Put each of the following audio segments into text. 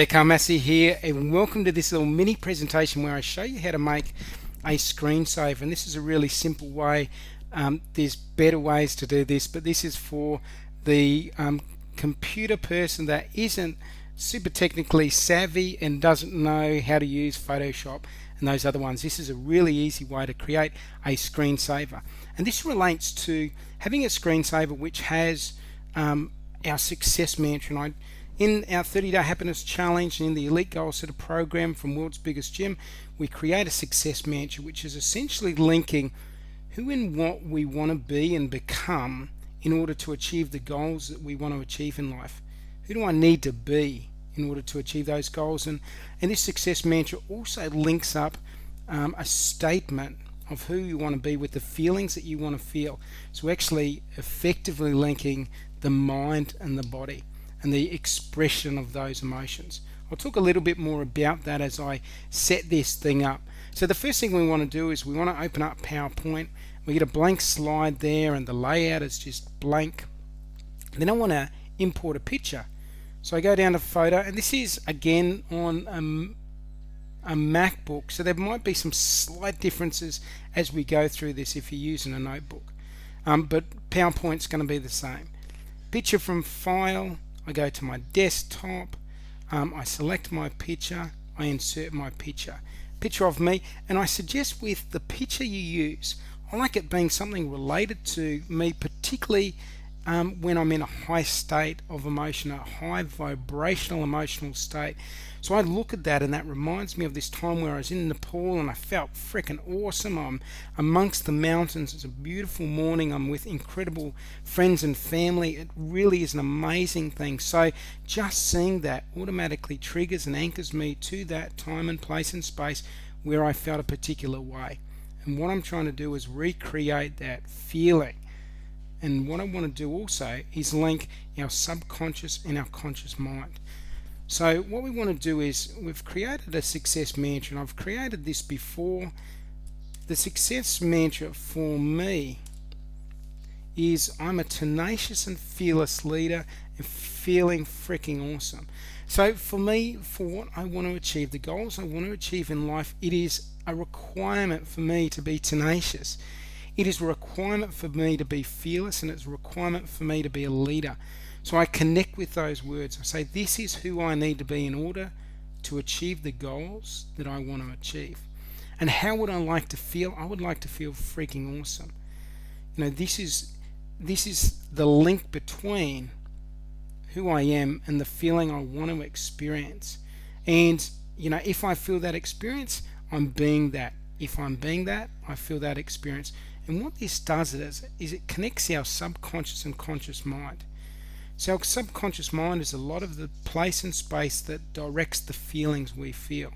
Carl Massey here, and welcome to this little mini presentation where I show you how to make a screensaver. And this is a really simple way. There's better ways to do this, but this is for the computer person that isn't super technically savvy and doesn't know how to use Photoshop and those other ones. This is a really easy way to create a screensaver, and this relates to having a screensaver which has our success mantra. And in our 30-day happiness challenge and in the elite goal setter program from World's Biggest Gym, we create a success mantra which is essentially linking who and what we want to be and become in order to achieve the goals that we want to achieve in life. Who do I need to be in order to achieve those goals? And this success mantra also links up a statement of who you want to be with the feelings that you want to feel. So actually effectively linking the mind and the body and the expression of those emotions. I'll talk a little bit more about that as I set this thing up. So the first thing we want to do is we want to open up PowerPoint. We get a blank slide there and the layout is just blank. Then I want to import a picture. So I go down to photo, and this is again on a MacBook, so there might be some slight differences as we go through this if you're using a notebook, but PowerPoint's going to be the same. Picture from file, I go to my desktop, I select my picture, I insert my picture of me, and I suggest with the picture you use, I like it being something related to me, particularly when I'm in a high state of emotion, a high vibrational emotional state. So I look at that and that reminds me of this time where I was in Nepal and I felt freaking awesome. I'm amongst the mountains. It's a beautiful morning. I'm with incredible friends and family. It really is an amazing thing. So just seeing that automatically triggers and anchors me to that time and place and space where I felt a particular way. And what I'm trying to do is recreate that feeling. And what I want to do also is link our subconscious and our conscious mind. So what we want to do is we've created a success mantra, and I've created this before. The success mantra for me is I'm a tenacious and fearless leader and feeling freaking awesome. So for me, for what I want to achieve, the goals I want to achieve in life, it is a requirement for me to be tenacious. It is a requirement for me to be fearless, and it's a requirement for me to be a leader. So I connect with those words. I say this is who I need to be in order to achieve the goals that I want to achieve. And how would I like to feel? I would like to feel freaking awesome. This is the link between who I am and the feeling I want to experience. And if I feel that experience, I'm being that. If I'm being that, I feel that experience. And what this does is it connects our subconscious and conscious mind. So our subconscious mind is a lot of the place and space that directs the feelings we feel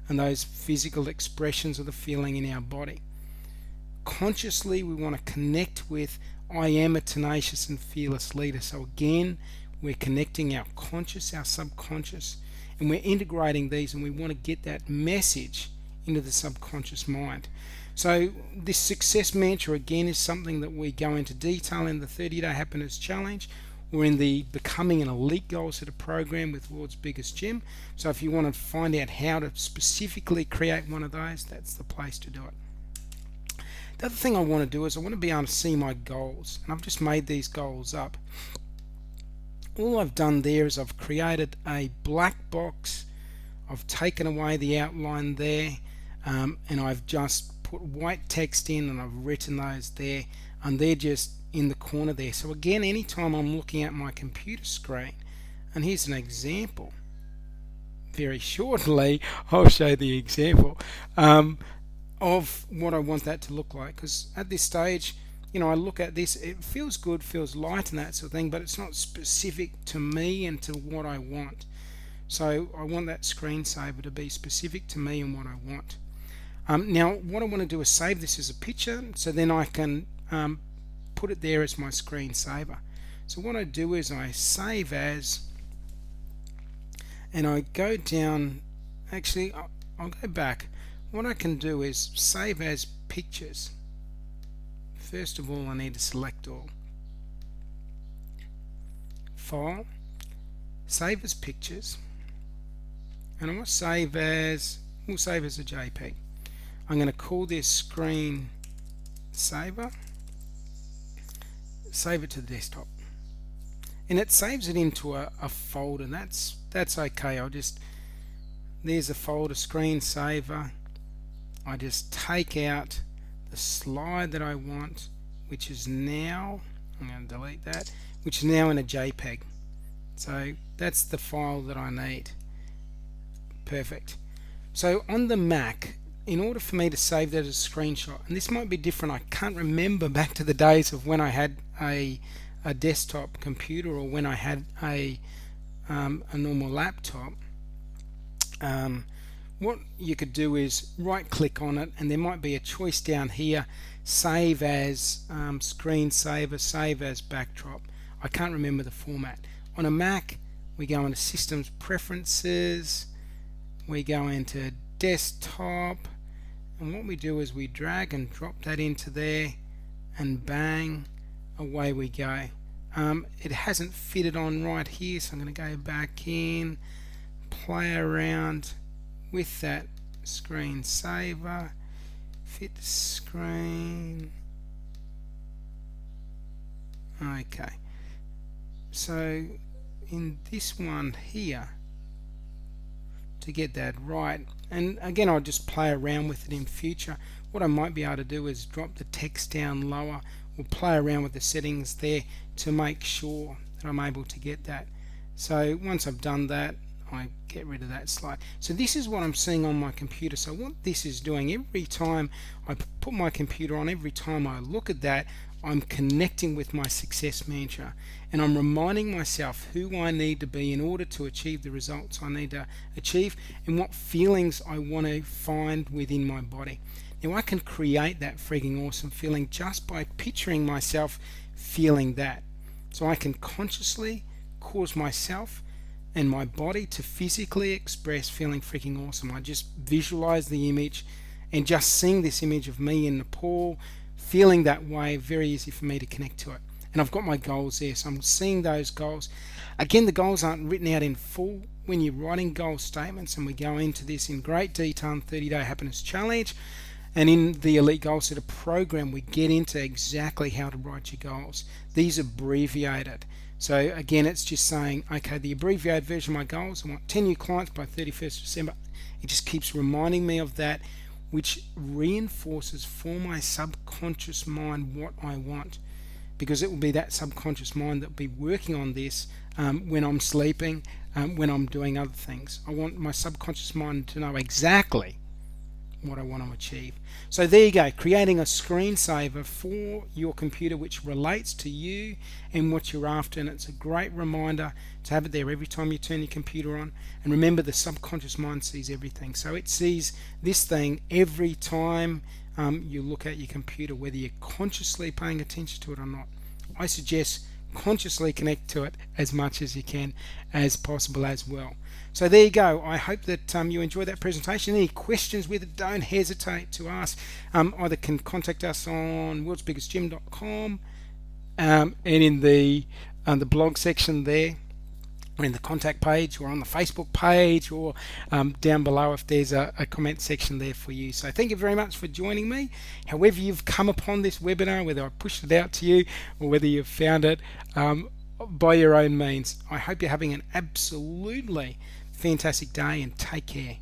and those physical expressions of the feeling in our body. Consciously, we want to connect with I am a tenacious and fearless leader. So again, we're connecting our conscious, our subconscious, and we're integrating these, and we want to get that message into the subconscious mind. So this success mantra again is something that we go into detail in the 30-day happiness challenge or in the becoming an elite goal setter program with World's Biggest Gym. So if you want to find out how to specifically create one of those, that's the place to do it. The other thing I want to do is I want to be able to see my goals, and I've just made these goals up. All I've done there is I've created a black box. I've taken away the outline there, and I've just put white text in, and I've written those there, and they're just in the corner there. So again, anytime I'm looking at my computer screen, and here's an example, very shortly I'll show the example of what I want that to look like, because at this stage, I look at this, it feels good, feels light and that sort of thing, but it's not specific to me and to what I want. So I want that screensaver to be specific to me and what I want. Now what I want to do is save this as a picture, so then I can put it there as my screensaver. So what I do is I save as, and I go down, actually I'll go back. What I can do is save as pictures. First of all, I need to select all. File, save as pictures, and I want to save as, we'll save as a JPEG. I'm going to call this screen saver, save it to the desktop, and it saves it into a folder, and that's okay. I'll just, there's a folder, screensaver. I just take out the slide that I want, which is now, I'm going to delete that, which is now in a JPEG. So that's the file that I need. Perfect. So on the Mac, in order for me to save that as a screenshot, and this might be different, I can't remember back to the days of when I had a desktop computer or when I had a normal laptop. What you could do is right click on it, and there might be a choice down here, save as screensaver, save as backdrop. I can't remember the format. On a Mac, we go into Systems Preferences, we go into Desktop, and what we do is we drag and drop that into there, and bang, away we go. It hasn't fitted on right here, so I'm going to go back in, play around with that screensaver, fit screen. Okay, so in this one here, to get that right, and again I'll just play around with it in future. What I might be able to do is drop the text down lower, or play around with the settings there to make sure that I'm able to get that. So once I've done that, I get rid of that slide. So this is what I'm seeing on my computer. So what this is doing, every time I put my computer on, every time I look at that, I'm connecting with my success mantra, and I'm reminding myself who I need to be in order to achieve the results I need to achieve, and what feelings I want to find within my body. Now I can create that freaking awesome feeling just by picturing myself feeling that. So I can consciously cause myself and my body to physically express feeling freaking awesome. I just visualize the image, and just seeing this image of me in Nepal feeling that way, very easy for me to connect to it. And I've got my goals there, so I'm seeing those goals. Again, the goals aren't written out in full when you're writing goal statements, and we go into this in great detail in 30-Day Happiness Challenge, and in the Elite Goal Setter program we get into exactly how to write your goals. These are abbreviated. So again, it's just saying, okay, the abbreviated version of my goals, I want 10 new clients by 31st December. It just keeps reminding me of that, which reinforces for my subconscious mind what I want, because it will be that subconscious mind that will be working on this when I'm sleeping, when I'm doing other things. I want my subconscious mind to know exactly what I want to achieve. So there you go, creating a screensaver for your computer which relates to you and what you're after, and it's a great reminder to have it there every time you turn your computer on. And remember, the subconscious mind sees everything, so it sees this thing every time you look at your computer, whether you're consciously paying attention to it or not. I suggest consciously connect to it as much as you can as possible as well. So there you go. I hope that you enjoyed that presentation. Any questions with it, don't hesitate to ask. Either can contact us on worldsbiggestgym.com, and in the blog section there, or in the contact page, or on the Facebook page, or down below if there's a comment section there for you. So thank you very much for joining me. However you've come upon this webinar, whether I pushed it out to you or whether you've found it by your own means, I hope you're having an absolutely fantastic day, and take care.